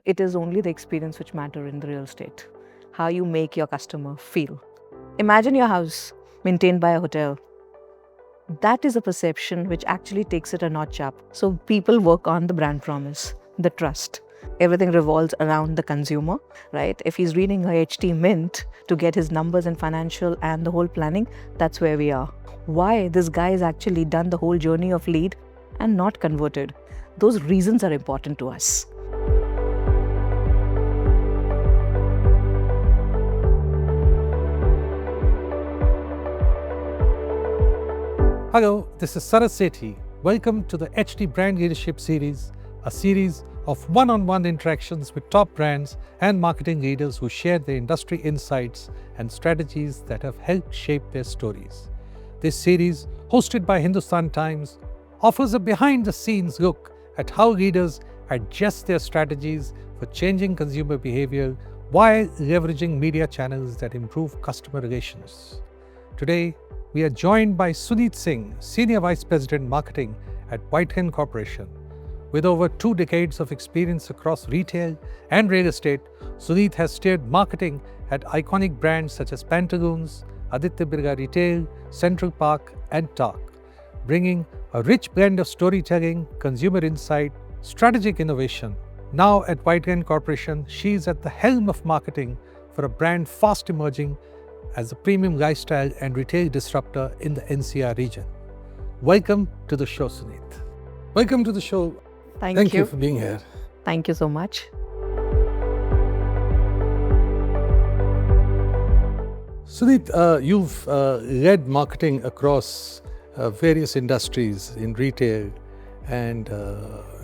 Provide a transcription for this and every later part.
it is only the experience which matters in the real estate. How you make your customer feel. Imagine your house maintained by a hotel. That is a perception which actually takes it a notch up. So people work on the brand promise, the trust. Everything revolves around the consumer, right? If he's reading a HT Mint to get his numbers and financial and the whole planning, that's where we are. Why this guy has actually done the whole journey of lead and not converted. Those reasons are important to us. Hello, this is Saras Sethi. Welcome to the HT Brand Leadership Series, a series of one-on-one interactions with top brands and marketing leaders who share their industry insights and strategies that have helped shape their stories. This series, hosted by Hindustan Times, offers a behind-the-scenes look at how leaders adjust their strategies for changing consumer behavior while leveraging media channels that improve customer relations. Today, we are joined by Suneet Singh, Senior Vice President Marketing at Whiteland Corporation. With over 2 decades of experience across retail and real estate, Suneet has steered marketing at iconic brands such as Pantaloons, Aditya Birla Retail, Central Park, and Talk, bringing a rich blend of storytelling, consumer insight, strategic innovation. Now at Whiteland Corporation, she is at the helm of marketing for a brand fast emerging as a premium lifestyle and retail disruptor in the NCR region. Welcome to the show, Suneet. Welcome to the show. Thank you for being here. Thank you so much. Suneet, you've led marketing across various industries in retail and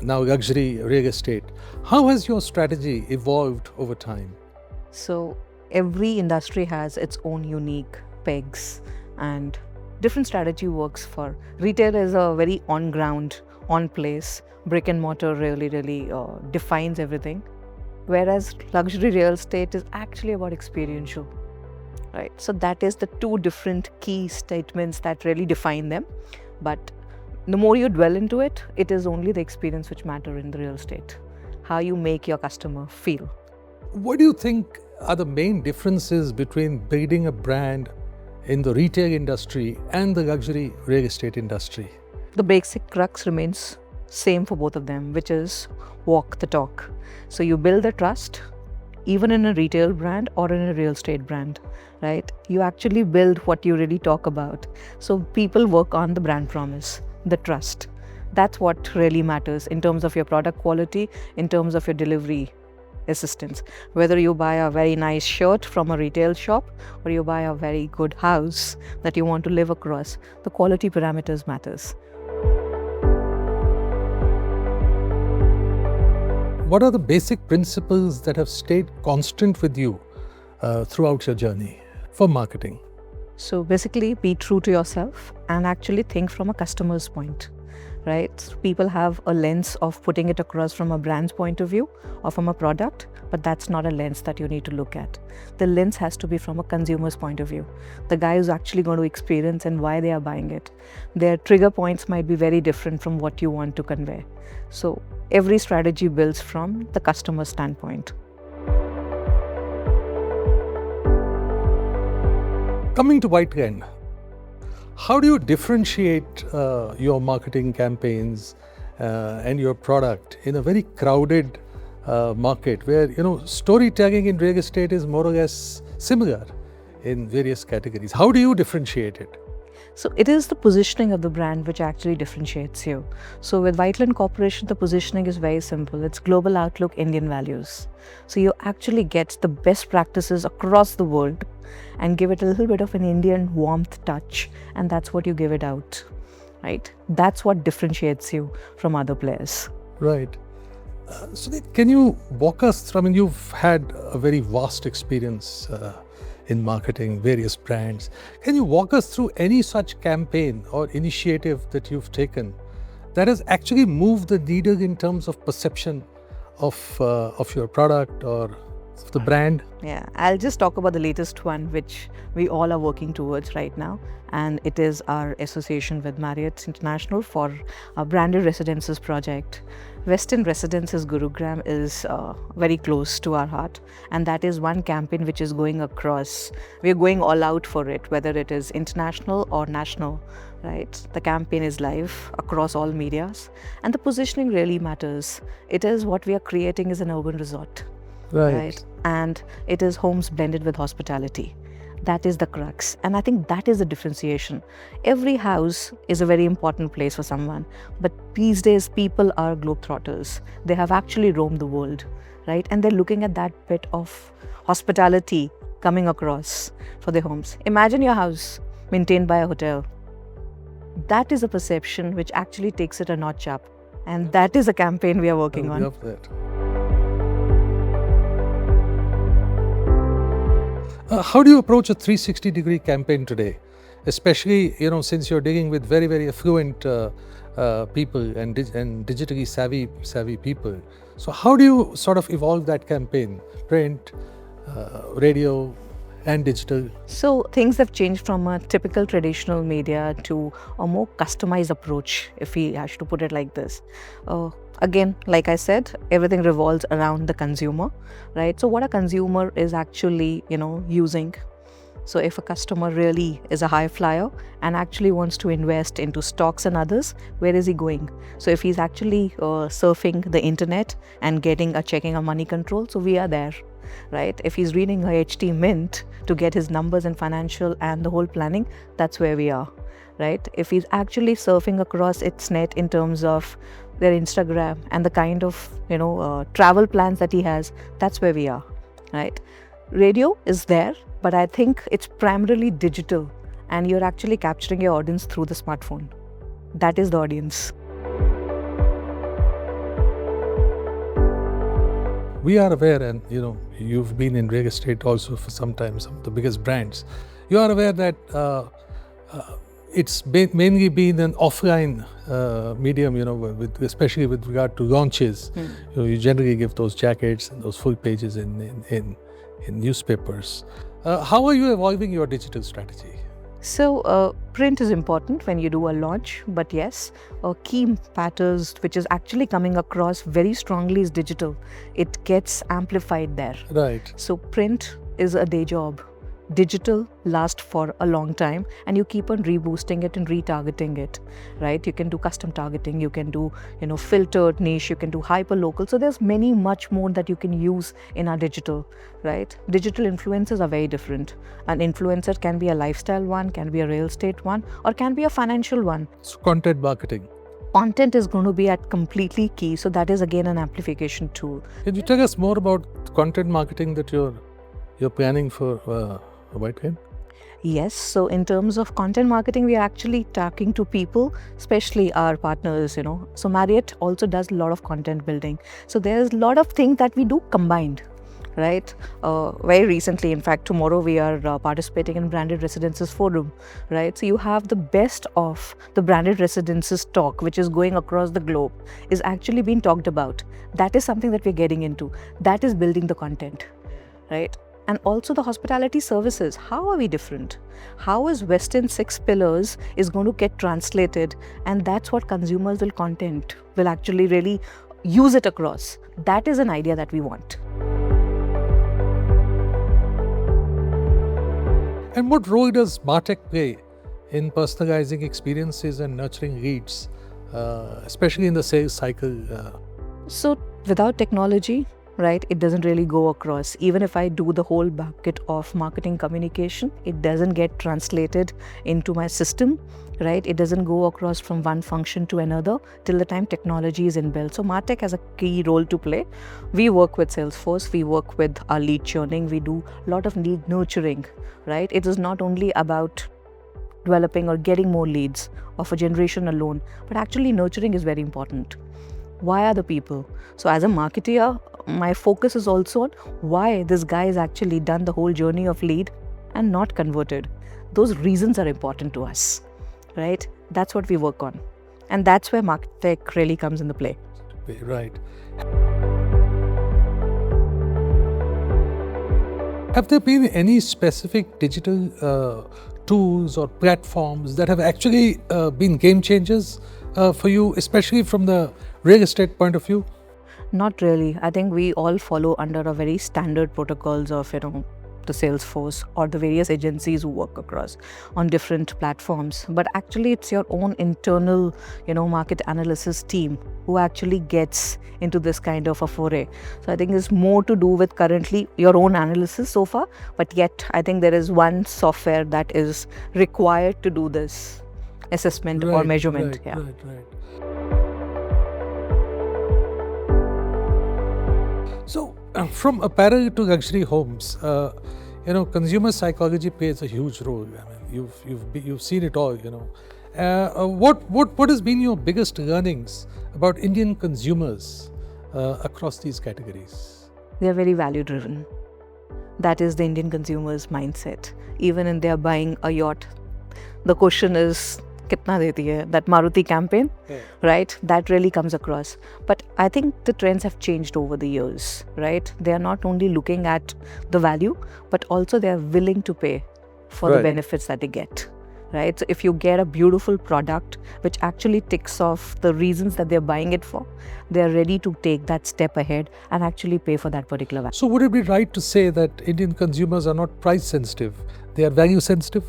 now luxury real estate. How has your strategy evolved over time? So every industry has its own unique pegs and different strategy works for. Retail is a very on ground, on place, brick and mortar really defines everything. Whereas luxury real estate is actually about experiential, right? So that is the 2 different key statements that really define them. But the more you dwell into it, it is only the experience which matters in the real estate. How you make your customer feel. What do you think are the main differences between building a brand in the retail industry and the luxury real estate industry? The basic crux remains same for both of them, which is walk the talk. So you build the trust, even in a retail brand or in a real estate brand, right? You actually build what you really talk about. So people work on the brand promise, the trust. That's what really matters in terms of your product quality, in terms of your delivery assistance. Whether you buy a very nice shirt from a retail shop or you buy a very good house that you want to live across, the quality parameters matters. What are the basic principles that have stayed constant with you throughout your journey for marketing? So basically be true to yourself and actually think from a customer's point. Right? People have a lens of putting it across from a brand's point of view or from a product, but that's not a lens that you need to look at. The lens has to be from a consumer's point of view. The guy who's actually going to experience and why they are buying it. Their trigger points might be very different from what you want to convey. So every strategy builds from the customer standpoint. Coming to Whiteland, how do you differentiate your marketing campaigns and your product in a very crowded market where, storytelling in real estate is more or less similar in various categories? How do you differentiate it? So it is the positioning of the brand which actually differentiates you. So with Whiteland Corporation, the positioning is very simple. It's global outlook, Indian values. So you actually get the best practices across the world and give it a little bit of an Indian warmth touch, and that's what you give it out, right? That's what differentiates you from other players. Right. So can you walk us through, you've had a very vast experience in marketing, various brands. Can you walk us through any such campaign or initiative that you've taken that has actually moved the needle in terms of perception of your product or the brand? Yeah, I'll just talk about the latest one, which we all are working towards right now. And it is our association with Marriott International for our branded residences project. Westin Residences Gurugram is very close to our heart, and that is one campaign which is going across. We are going all out for it, whether it is international or national, right? The campaign is live across all medias, and the positioning really matters. It is what we are creating is an urban resort, right? And it is homes blended with hospitality. That is the crux, and I think that is the differentiation. Every house is a very important place for someone, but these days people are globetrotters. They have actually roamed the world, right? And they're looking at that bit of hospitality coming across for their homes. Imagine your house maintained by a hotel. That is a perception which actually takes it a notch up, and that is a campaign we are working on. I love that. How do you approach a 360-degree campaign today, especially since you're dealing with very, very affluent people and digitally savvy people? So how do you sort of evolve that campaign, print, radio, and digital? So things have changed from a typical traditional media to a more customized approach, if we have to put it like this. Again, like I said, everything revolves around the consumer, right? So what a consumer is actually, using. So if a customer really is a high flyer and actually wants to invest into stocks and others, where is he going? So if he's actually surfing the internet and checking a money control, so we are there, right? If he's reading a HT Mint to get his numbers and financial and the whole planning, that's where we are, right? If he's actually surfing across its net in terms of their Instagram and the kind of travel plans that he has, that's where we are, right? Radio is there, but I think it's primarily digital, and you're actually capturing your audience through the smartphone. That is the audience. We are aware, and you've been in real estate also for some time, some of the biggest brands. You are aware that it's mainly been an offline medium, especially with regard to launches. You generally give those jackets and those full pages in newspapers. How are you evolving your digital strategy? So print is important when you do a launch, but yes, key patterns which is actually coming across very strongly is digital. It gets amplified there. Right. So print is a day job. Digital lasts for a long time, and you keep on reboosting it and retargeting it, right? You can do custom targeting, you can do filtered niche, you can do hyper local. So there's much more that you can use in our digital, right? Digital influencers are very different. An influencer can be a lifestyle one, can be a real estate one, or can be a financial one. So content marketing. Content is going to be at completely key, so that is again an amplification tool. Can you tell us more about content marketing that you're planning for Whiteland? Yes, so in terms of content marketing, we are actually talking to people, especially our partners, So Marriott also does a lot of content building. So there's a lot of things that we do combined, right? Very recently, in fact, tomorrow we are participating in Branded Residences Forum, right? So you have the best of the Branded Residences talk, which is going across the globe, is actually being talked about. That is something that we're getting into. That is building the content, right? And also the hospitality services. How are we different? How is Westin 6 pillars is going to get translated? And that's what consumers will actually really use it across. That is an idea that we want. And what role does MarTech play in personalizing experiences and nurturing leads, especially in the sales cycle? So without technology, right, it doesn't really go across. Even if I do the whole bucket of marketing communication, it doesn't get translated into my system, right? It doesn't go across from one function to another till the time technology is inbuilt. So MarTech has a key role to play. We work with Salesforce, we work with our lead churning, we do a lot of lead nurturing, right? It is not only about developing or getting more leads of a generation alone, but actually nurturing is very important. Why are the people? So as a marketer, my focus is also on why this guy has actually done the whole journey of lead and not converted. Those reasons are important to us, right? That's what we work on. And that's where MarTech really comes into play. Right. Have there been any specific digital tools or platforms that have actually been game changers for you, especially from the real estate point of view? Not really. I think we all follow under a very standard protocols of, the Salesforce or the various agencies who work across on different platforms. But actually, it's your own internal, market analysis team who actually gets into this kind of a foray. So I think it's more to do with currently your own analysis so far. But yet, I think there is one software that is required to do this assessment or measurement. Right. So, from apparel to luxury homes, consumer psychology plays a huge role. I mean, you've seen it all. What has been your biggest learnings about Indian consumers across these categories? They are very value driven. That is the Indian consumer's mindset. Even in they are buying a yacht, the question is, kitna deti hai? That Maruti campaign, right? That really comes across. But I think the trends have changed over the years, right? They are not only looking at the value, but also they are willing to pay for the benefits that they get, right? So if you get a beautiful product which actually ticks off the reasons that they're buying it for, they are ready to take that step ahead and actually pay for that particular value. So would it be right to say that Indian consumers are not price sensitive, they are value sensitive?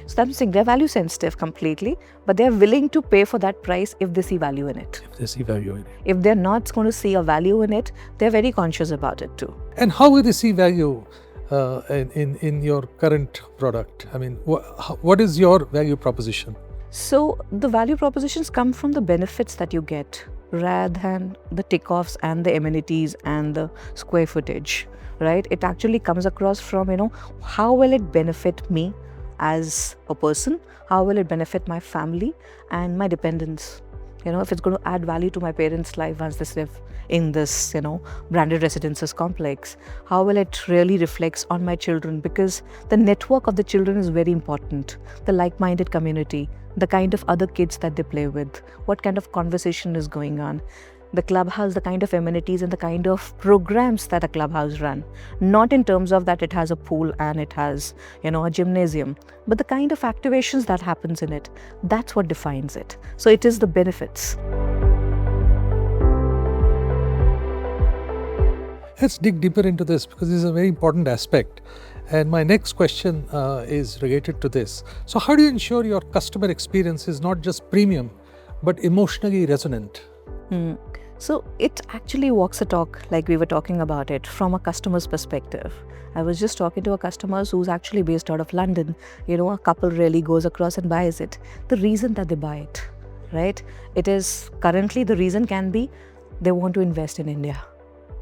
So that's saying they're value sensitive completely, but they're willing to pay for that price if they see value in it. If they're not going to see a value in it, they're very conscious about it too. And how will they see value in your current product? I mean, what is your value proposition? So the value propositions come from the benefits that you get rather than the tick-offs and the amenities and the square footage, right? It actually comes across from, how will it benefit me as a person, how will it benefit my family and my dependents? If it's going to add value to my parents' life once they live in this, branded residences complex, how will it really reflect on my children? Because the network of the children is very important. The like-minded community, the kind of other kids that they play with, what kind of conversation is going on. The clubhouse, the kind of amenities and the kind of programs that a clubhouse run. Not in terms of that it has a pool and it has, a gymnasium, but the kind of activations that happens in it. That's what defines it. So it is the benefits. Let's dig deeper into this because this is a very important aspect. And my next question is related to this. So how do you ensure your customer experience is not just premium, but emotionally resonant? So it actually walks a talk, like we were talking about it, from a customer's perspective. I was just talking to a customer who's actually based out of London. A couple really goes across and buys it. The reason that they buy it, right? It is currently the reason can be they want to invest in India.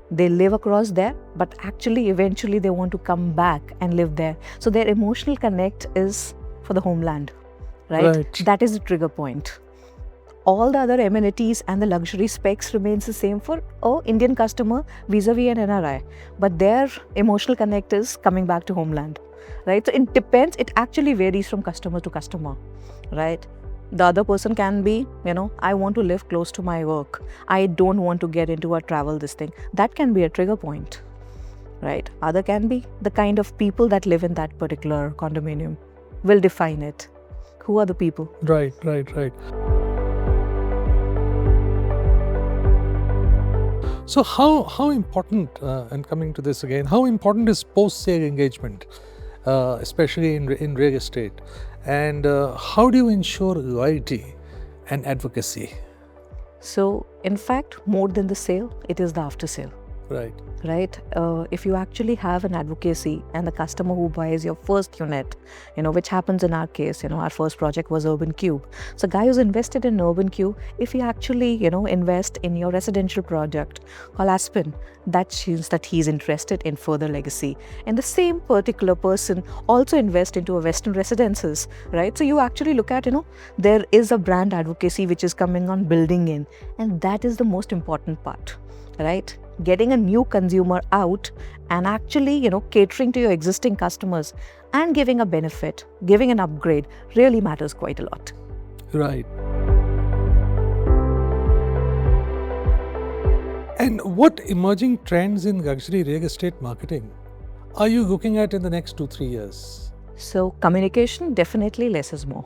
They live across there, but actually eventually they want to come back and live there. So their emotional connect is for the homeland, right? That is the trigger point. All the other amenities and the luxury specs remains the same for Indian customer vis-a-vis an NRI. But their emotional connect is coming back to homeland, right? So it depends. It actually varies from customer to customer, right? The other person can be, I want to live close to my work. I don't want to get into a travel this thing. That can be a trigger point, right? Other can be the kind of people that live in that particular condominium will define it. Who are the people? Right. So how important, and coming to this again, how important is post-sale engagement, especially in real estate? And how do you ensure loyalty and advocacy? So, in fact, more than the sale, it is the after sale. Right? If you actually have an advocacy and the customer who buys your first unit, which happens in our case, our first project was Urban Cube. So guy who's invested in Urban Cube, if he actually, invest in your residential project called Aspen, that means that he's interested in further legacy. And the same particular person also invest into a Westin Residences, right? So you actually look at, there is a brand advocacy which is coming on building in, and that is the most important part, right? Getting a new consumer out and actually, catering to your existing customers and giving a benefit, giving an upgrade really matters quite a lot. Right. And what emerging trends in luxury real estate marketing are you looking at in the next 2-3 years? So communication, definitely less is more,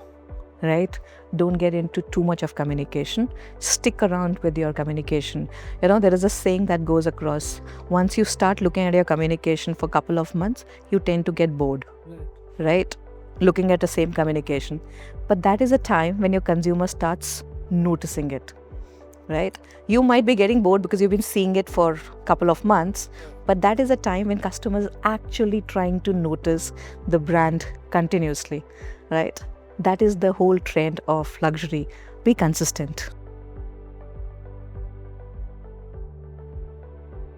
right? Don't get into too much of communication. Stick around with your communication. There is a saying that goes across. Once you start looking at your communication for a couple of months, you tend to get bored, right? Looking at the same communication. But that is a time when your consumer starts noticing it, right? You might be getting bored because you've been seeing it for a couple of months, but that is a time when customers are actually trying to notice the brand continuously, right? That is the whole trend of luxury. Be consistent.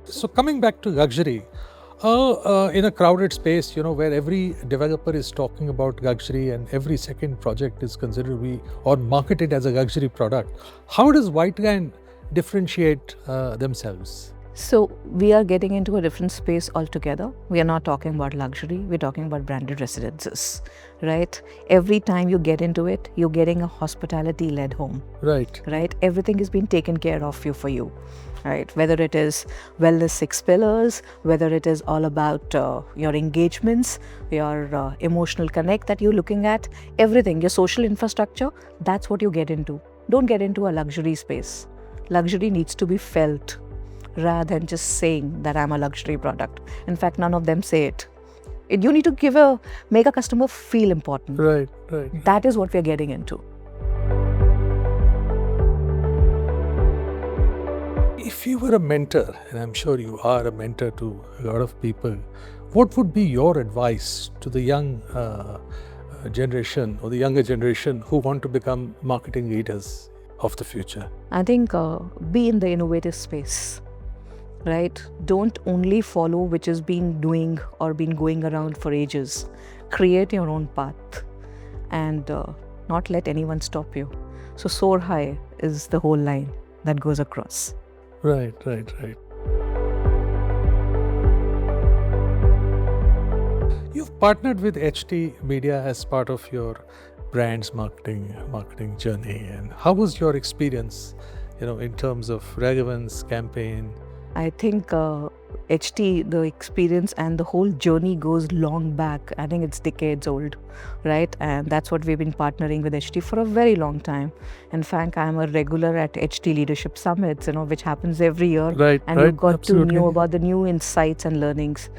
So coming back to luxury, in a crowded space, where every developer is talking about luxury and every second project is considered or marketed as a luxury product, how does Whiteland differentiate themselves? So we are getting into a different space altogether. We are not talking about luxury, we're talking about branded residences, right? Every time you get into it, you're getting a hospitality-led home. Right. Everything is being taken care of for you, right? Whether it is wellness 6 pillars, whether it is all about your engagements, your emotional connect that you're looking at, everything, your social infrastructure, that's what you get into. Don't get into a luxury space. Luxury needs to be felt, rather than just saying that I'm a luxury product. In fact, none of them say it. You need to make a customer feel important. Right. That is what we're getting into. If you were a mentor, and I'm sure you are a mentor to a lot of people, what would be your advice to the young generation or the younger generation who want to become marketing leaders of the future? I think be in the innovative space, right? Don't only follow which has been doing or been going around for ages. Create your own path and not let anyone stop you. So soar high is the whole line that goes across. Right. You've partnered with HT Media as part of your brand's marketing journey. And how was your experience, in terms of relevance, campaign? I think HT, the experience and the whole journey goes long back. I think it's decades old, right? And that's what we've been partnering with HT for a very long time. In fact, I'm a regular at HT Leadership Summits, which happens every year. Right. And you've got Absolutely. to know about the new insights and learnings,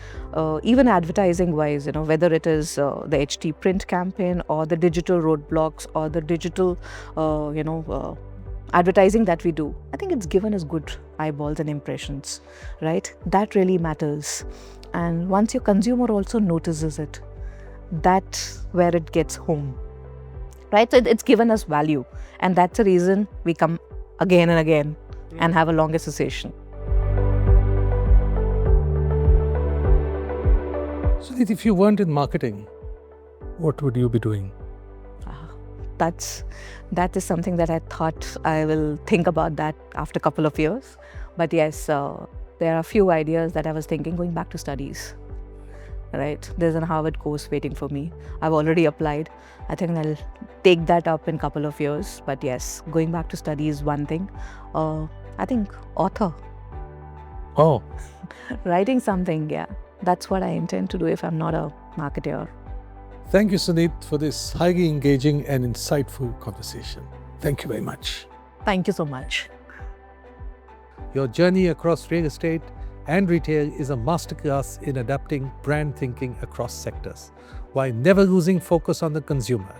even advertising-wise, whether it is the HT print campaign or the digital roadblocks or the digital, advertising that we do. I think it's given us good eyeballs and impressions, right? That really matters. And once your consumer also notices it, that's where it gets home, right? So it's given us value. And that's the reason we come again and again and have a long association. So if you weren't in marketing, what would you be doing? That is something that I thought I will think about that after a couple of years. But yes, there are a few ideas that I was thinking going back to studies, right? There's a Harvard course waiting for me. I've already applied. I think I'll take that up in a couple of years. But yes, going back to study is one thing. I think author. Oh. Writing something, yeah. That's what I intend to do if I'm not a marketer. Thank you, Suneet, for this highly engaging and insightful conversation. Thank you very much. Thank you so much. Your journey across real estate and retail is a masterclass in adapting brand thinking across sectors, while never losing focus on the consumer.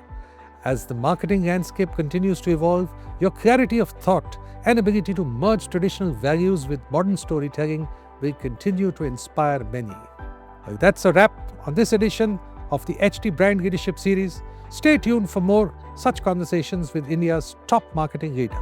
As the marketing landscape continues to evolve, your clarity of thought and ability to merge traditional values with modern storytelling will continue to inspire many. Well, that's a wrap on this edition of the HT Brand Leadership Series. Stay tuned for more such conversations with India's top marketing leaders.